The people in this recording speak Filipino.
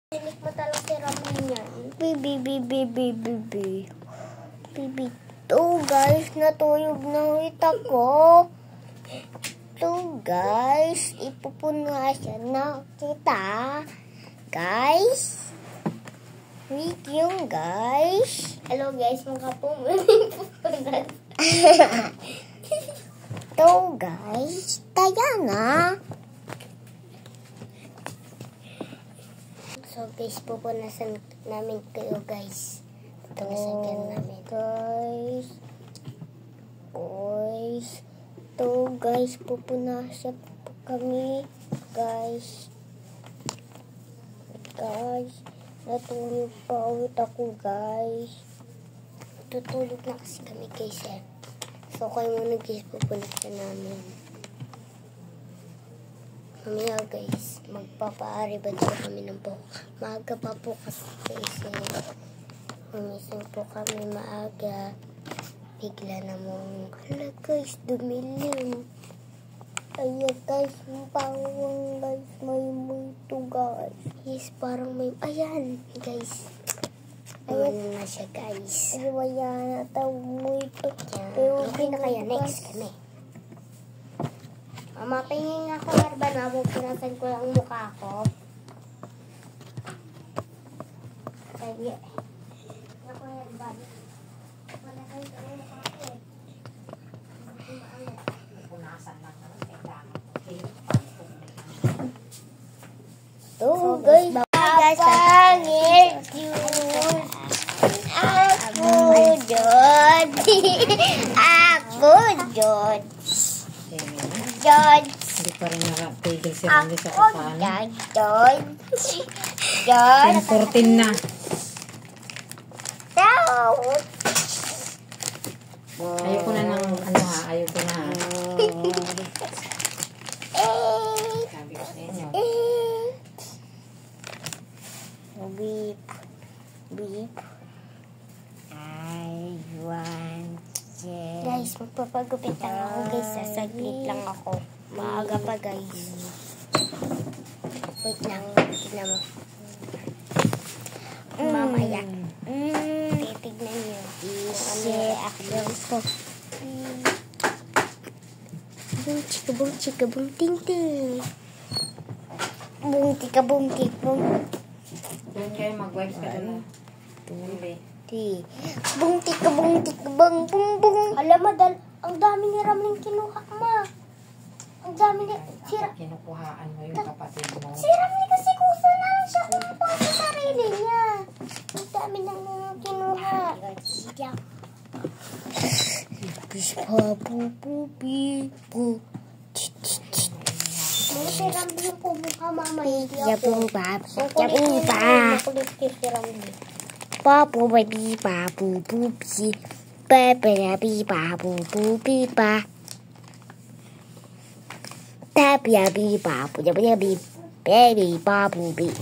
Tinik mo talaga si Ramin yan. Bibi. To guys, natuyog na ulit ako. To guys, ipupunasan na kita. Guys. Week yung guys. Hello guys, mga pumunod. To guys, kaya na. So guys, pupunasan namin kayo guys. Pupunasan namin. Guys. To guys, pupunasan po kami. Guys. Natulog pa ulit ako guys. Tutulog na kasi kami guys eh. So kayo muna guys, pupunasan namin. Mamaya guys, magpapaaribad po kami ng buhok. Maaga pa po kasi umising po kami maaga. Bigla namang, hala guys, dumilim. Ayan guys, parang guys, may multo guys. Yes, parang may, ayan guys. Ayan na siya guys. Ayan na tayo multo. Okay na kaya, next kami. Mama, pahingin nga ako herba na. Pupunasan ko lang mukha ko. Sige. Ako herba. Pupunasan ko lang mukha ko. Pupunasan lang naman. So guys, Pangit yun. ako George. Hindi pa rin nakapigil si Randy sa kapanan. George. 10:14 na. Ayoko na ng ano ha. Ayoko na ha. Sabi ko sa inyo. Beep. I want it. Guys, magpapagupit lang ako guys. Sasaglit lang ako. Maaga pa guys. Wait lang. Tignan mo. Mamaya. Titignan nyo. Ano yung reaction ko. Bung chika bung ting ting. Bung tika bung. Doon kayo mag-wipes ka doon. Bung tika bung. Alam madal, ang dami ni Ramling kinuha ma. Ang dami ni Kinukuhaan mo yung kapatid mo. Si Ramling kasi kusa na lang siya kumuha sa sarili niya. Ang dami nang kinuha. Si Ramling kumuha mama. Hindi ako. Makulit si Ramling. Baby, babu, beep.